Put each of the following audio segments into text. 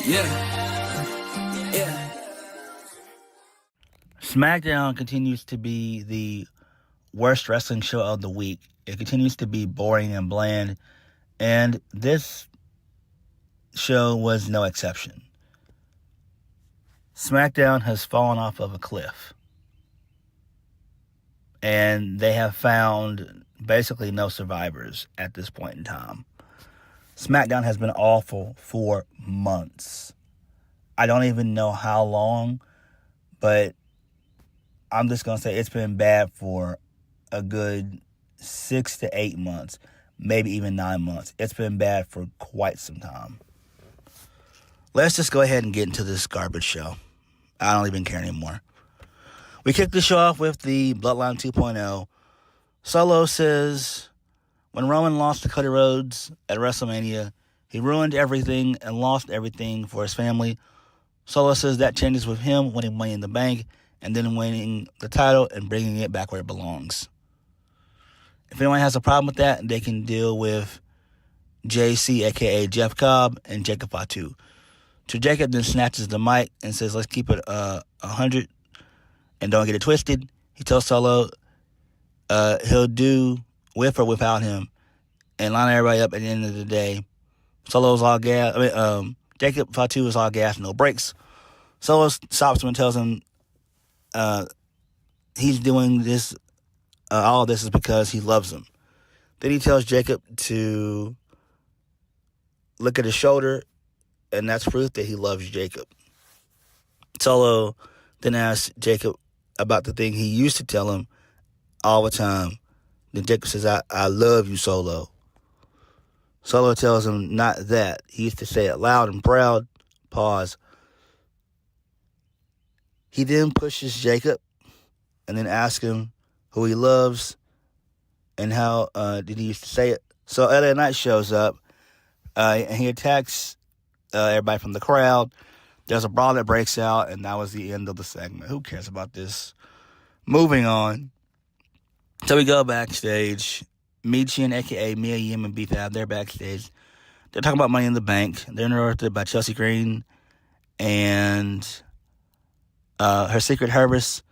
Yeah. Smackdown continues to be the worst wrestling show of the week. It continues to be boring and bland, and this show was no exception. SmackDown has fallen off of a cliff, and they have found basically no survivors at this point in time. SmackDown has been awful for months. I don't even know how long, but I'm just going to say it's been bad for a good 6 to 8 months, maybe even 9 months. It's been bad for quite some time. Let's just go ahead and get into this garbage show. I don't even care anymore. We kicked the show off with the Bloodline 2.0. Solo says, when Roman lost to Cody Rhodes at WrestleMania, he ruined everything and lost everything for his family. Solo says that changes with him winning Money in the Bank and then winning the title and bringing it back where it belongs. If anyone has a problem with that, they can deal with JC, a.k.a. Jeff Cobb, and Jacob Fatu. So Jacob then snatches the mic and says, let's keep it 100 and don't get it twisted. He tells Solo he'll do with or without him and line everybody up at the end of the day. Solo's all gas. Jacob Fatu is all gas, no brakes. Solo stops him and tells him he's doing this, all of this is because he loves him. Then he tells Jacob to look at his shoulder, and that's proof that he loves Jacob. Solo then asks Jacob about the thing he used to tell him all the time. Then Jacob says, I love you, Solo. Solo tells him not that. He used to say it loud and proud. Pause. He then pushes Jacob and then asks him who he loves and how did he used to say it. So LA Knight shows up and he attacks everybody from the crowd. There's a brawl that breaks out, and that was the end of the segment. Who cares about this? Moving on. So we go backstage. Michin, a.k.a. Mia Yim and B-Fab, they're backstage. They're talking about Money in the Bank. They're interrupted by Chelsea Green and her Secret Service.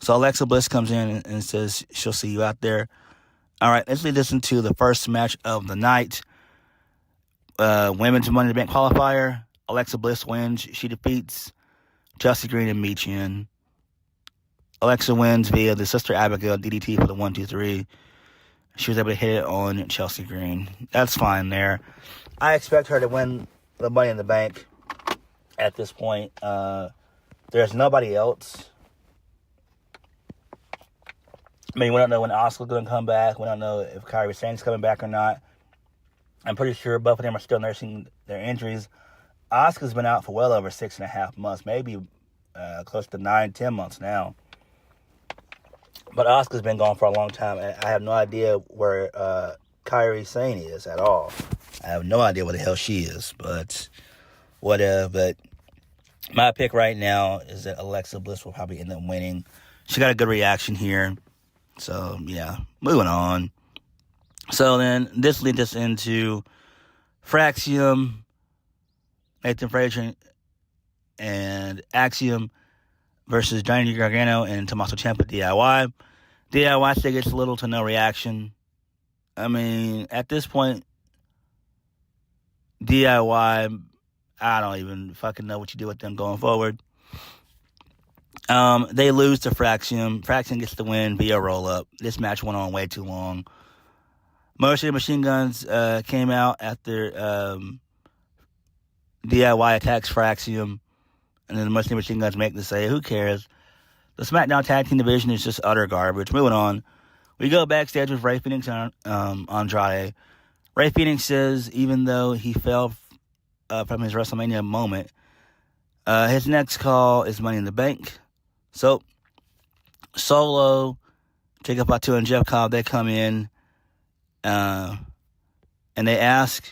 So Alexa Bliss comes in and says she'll see you out there. All right, let's listen to the first match of the night. Women's Money in the Bank qualifier. Alexa Bliss wins. She defeats Chelsea Green and Michin. Alexa wins via the Sister Abigail DDT for the 1-2-3. She was able to hit it on Chelsea Green. That's fine there. I expect her to win the Money in the Bank at this point. There's nobody else. I mean, we don't know when Asuka's going to come back. We don't know if Kairi Sane's coming back or not. I'm pretty sure both of them are still nursing their injuries. Asuka's been out for well over 6.5 months, maybe close to 9-10 months now. But Asuka's been gone for a long time, and I have no idea where Kairi Sane is at all. I have no idea where the hell she is, but whatever. But my pick right now is that Alexa Bliss will probably end up winning. She got a good reaction here. So, yeah, moving on. So then this leads us into Fraxium, Nathan Frazier, and Axiom versus Johnny Gargano and Tommaso Ciampa DIY. DIY still gets little to no reaction. I mean, at this point, DIY, I don't even fucking know what you do with them going forward. They lose to Fraxium. Fraxium gets the win via roll-up. This match went on way too long. Motor City Machine Guns came out after DIY attacks Fraxium. And then the Motor City Machine Guns make the save. Who cares? The SmackDown Tag Team Division is just utter garbage. Moving on. We go backstage with Rey Fenix and Andrade. Rey Fenix says even though he fell from his WrestleMania moment, his next call is Money in the Bank. So, Solo, Jacob Fatu, and Jeff Cobb, they come in and they ask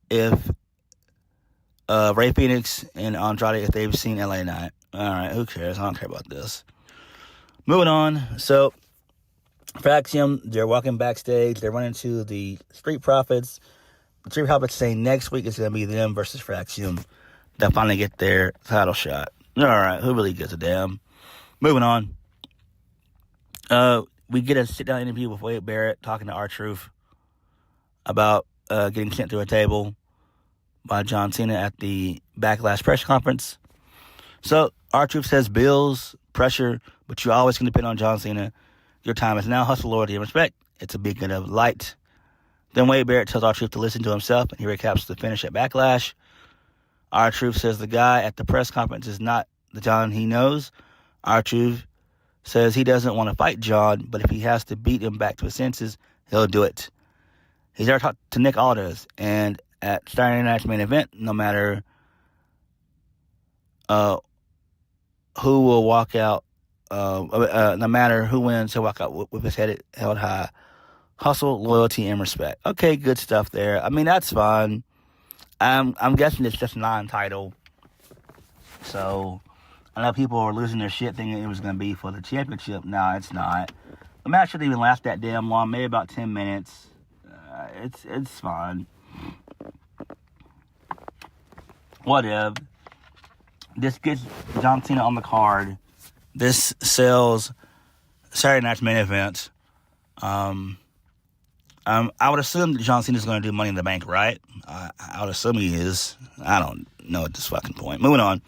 if Rey Fenix and Andrade if they've seen LA Knight. Alright, who cares? I don't care about this. Moving on. So, Fraxium, they're walking backstage. They're running to the Street Profits. The Street Profits say next week is going to be them versus Fraxium. they'll finally get their title shot. All right, who really gives a damn? Moving on. We get a sit-down interview with Wade Barrett talking to R-Truth about getting sent to a table by John Cena at the Backlash press conference. So R-Truth says bills, pressure, but you always can depend on John Cena. Your time is now. Hustle, loyalty, and respect. It's a beacon of light. Then Wade Barrett tells R-Truth to listen to himself, and he recaps the finish at Backlash. R-Truth says the guy at the press conference is not the John he knows. R-Truth says he doesn't want to fight John, but if he has to beat him back to his senses, he'll do it. He's already talked to Nick Aldis, and at Saturday Night's Main Event, no matter who will walk out, no matter who wins, he'll walk out with his head held high. Hustle, loyalty, and respect. Okay, good stuff there. I mean, that's fine. I'm guessing it's just non-title. So, I know people are losing their shit thinking it was going to be for the championship. No, it's not. The match shouldn't even last that damn long. Maybe about 10 minutes. It's fine. Whatever. This gets John Cena on the card. This sells Saturday Night's Main Event. I would assume that John Cena's going to do Money in the Bank, right? I would assume he is. I don't know at this fucking point. Moving on.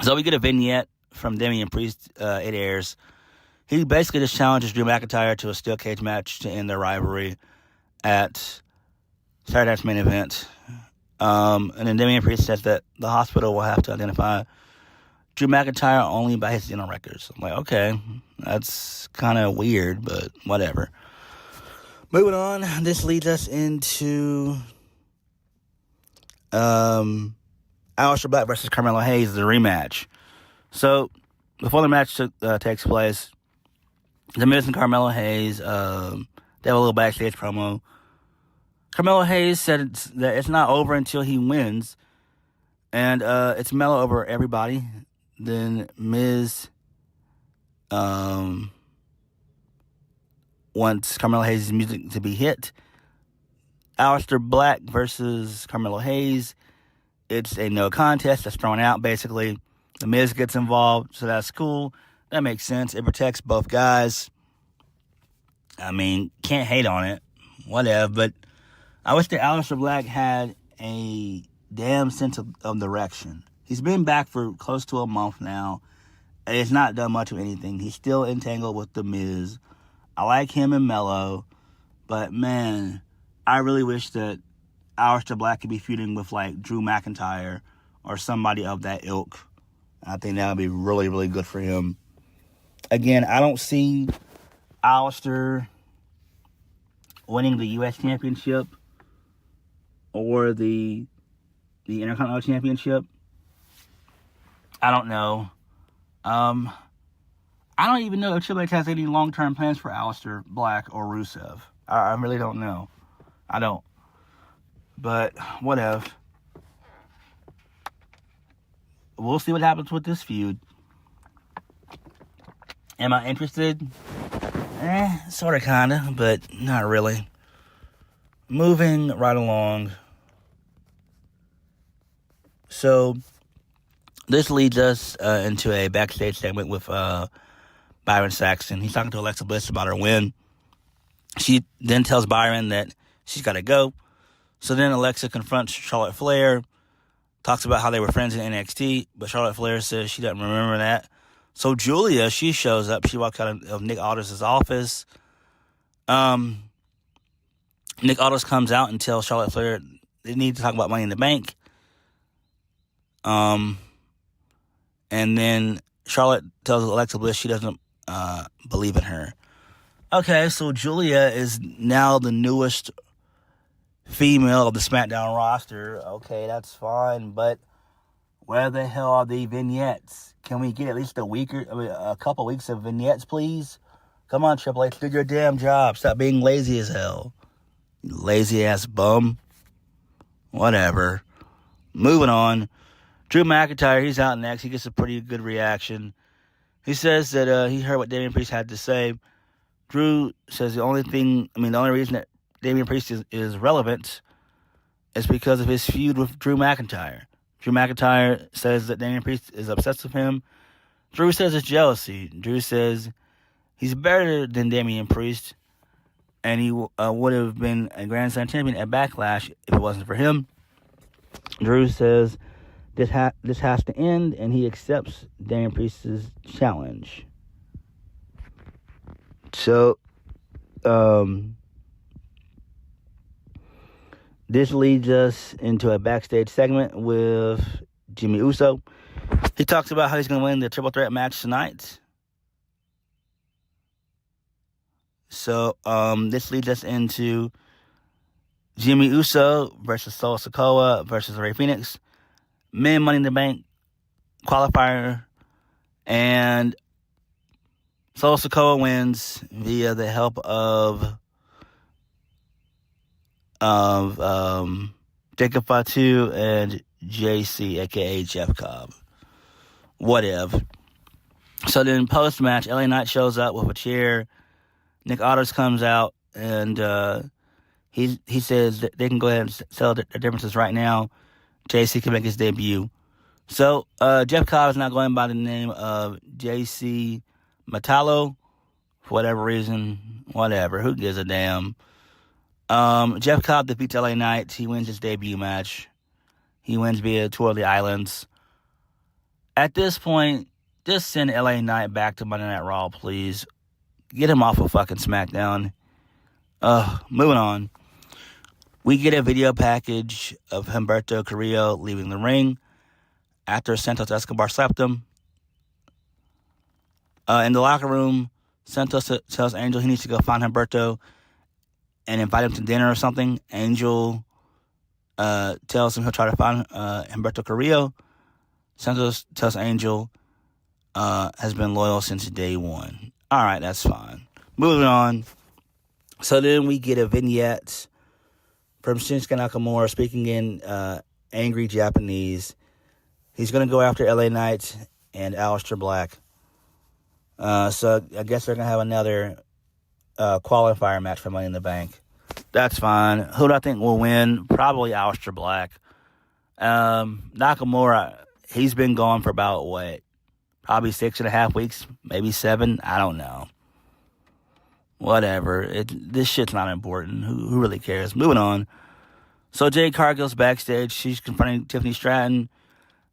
So we get a vignette from Damian Priest. It airs. He basically just challenges Drew McIntyre to a steel cage match to end their rivalry at Saturday Night's Main Event. And then Damian Priest says that the hospital will have to identify Drew McIntyre only by his dental records. I'm like, okay, that's kind of weird, but whatever. Moving on, this leads us into Aleister Black versus Carmelo Hayes, the rematch. So, before the match takes place, The Miz and Carmelo Hayes, they have a little backstage promo. Carmelo Hayes said that it's not over until he wins, and it's Melo over everybody. Then Miz wants Carmelo Hayes' music to be hit. Aleister Black versus Carmelo Hayes. It's a no contest that's thrown out, basically. The Miz gets involved, so that's cool. That makes sense. It protects both guys. I mean, can't hate on it. Whatever, but I wish that Aleister Black had a damn sense of direction. He's been back for close to a month now, and he's not done much of anything. He's still entangled with The Miz. I like him and Melo, but man, I really wish that Aleister Black could be feuding with like Drew McIntyre or somebody of that ilk. I think that would be really, really good for him. Again, I don't see Aleister winning the U.S. Championship or the Intercontinental Championship. I don't know. I don't even know if Triple H has any long-term plans for Aleister Black or Rusev. I really don't know. I don't. But whatever. We'll see what happens with this feud. Am I interested? Sort of, kind of, but not really. Moving right along. So, this leads us into a backstage segment with Byron Saxton. He's talking to Alexa Bliss about her win. She then tells Byron that she's got to go. So then Alexa confronts Charlotte Flair, talks about how they were friends in NXT, but Charlotte Flair says she doesn't remember that. So Julia, she shows up. She walks out of Nick Aldis' office. Nick Aldis comes out and tells Charlotte Flair they need to talk about Money in the Bank. And then Charlotte tells Alexa Bliss she doesn't believe in her. Okay, so Julia is now the newest female of the Smackdown roster. Okay, that's fine, but where the hell are the vignettes? Can we get at least a couple weeks of vignettes, please? Come on, Triple H, do your damn job. Stop being lazy as hell. You lazy-ass bum. Whatever. Moving on. Drew McIntyre, he's out next. He gets a pretty good reaction. He says that he heard what Damian Priest had to say. Drew says the only reason that Damian Priest is relevant is because of his feud with Drew McIntyre. Drew McIntyre says that Damian Priest is obsessed with him. Drew says it's jealousy. Drew says he's better than Damian Priest, and he would have been a Grand Slam champion at Backlash if it wasn't for him. Drew says this has to end, and he accepts Damian Priest's challenge. So, this leads us into a backstage segment with Jimmy Uso. He talks about how he's going to win the triple threat match tonight. So, this leads us into Jimmy Uso versus Solo Sikoa versus Rey Fenix. Men Money in the Bank qualifier. And Solo Sikoa wins via the help of Jacob Fatu and JC, a.k.a. Jeff Cobb. Whatever. So then post-match, LA Knight shows up with a chair. Nick Aldis comes out, and he says that they can go ahead and settle their differences right now. JC can make his debut. So Jeff Cobb is now going by the name of JC Metallo. For whatever reason, whatever. Who gives a damn? Jeff Cobb defeats LA Knight. He wins his debut match. He wins via Tour of the Islands. At this point, just send LA Knight back to Monday Night Raw, please. Get him off of fucking Smackdown. Moving on. We get a video package of Humberto Carrillo leaving the ring after Santos Escobar slapped him. In the locker room, Santos tells Angel he needs to go find Humberto and invite him to dinner or something. Angel tells him he'll try to find Humberto Carrillo. Santos tells Angel has been loyal since day one. All right, that's fine. Moving on. So then we get a vignette from Shinsuke Nakamura speaking in angry Japanese. He's going to go after LA Knight and Aleister Black. So I guess they're going to have another qualifier match for Money in the Bank. That's fine. Who do I think will win? Probably Aleister Black. Nakamura, he's been gone for about, probably 6.5 weeks, maybe 7. I don't know. Whatever. This shit's not important. Who really cares? Moving on. So Jade Cargill's backstage. She's confronting Tiffany Stratton,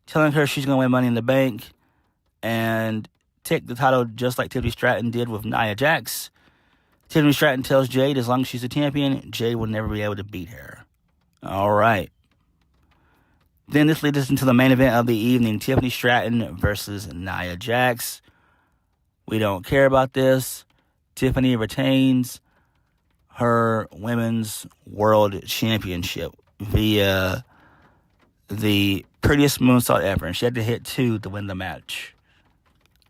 telling her she's going to win Money in the Bank and take the title just like Tiffany Stratton did with Nia Jax. Tiffany Stratton tells Jade as long as she's a champion, Jade will never be able to beat her. All right. Then this leads us into the main event of the evening, Tiffany Stratton versus Nia Jax. We don't care about this. Tiffany retains her Women's World Championship via the prettiest moonsault ever. And she had to hit 2 to win the match.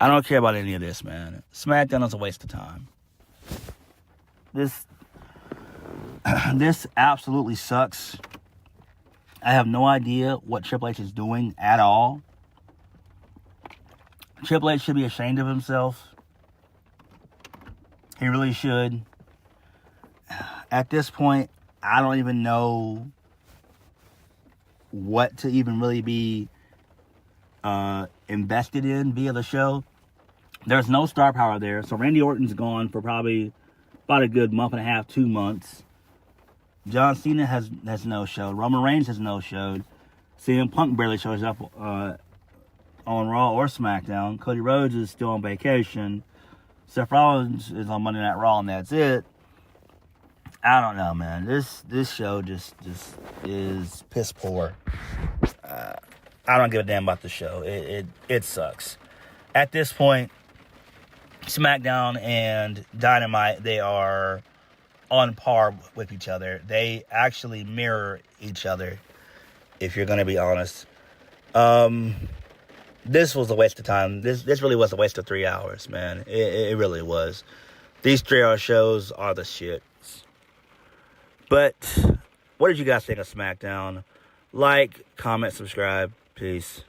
I don't care about any of this, man. SmackDown is a waste of time. This absolutely sucks. I have no idea what Triple H is doing at all. Triple H should be ashamed of himself. He really should. At this point, I don't even know what to even really be invested in via the show. There's no star power there. So Randy Orton's gone for probably about a good month and a half, 2 months. John Cena has no-showed. Roman Reigns has no-showed. CM Punk barely shows up on Raw or SmackDown. Cody Rhodes is still on vacation. Seth Rollins is on Monday Night Raw, and that's it. I don't know, man. This show just is piss poor. I don't give a damn about the show. It sucks. At this point, SmackDown and Dynamite, they are on par with each other. They actually mirror each other, if you're going to be honest. This was a waste of time. This really was a waste of 3 hours, man. It really was. These 3-hour shows are the shit. But what did you guys think of SmackDown? Like, comment, subscribe. Peace.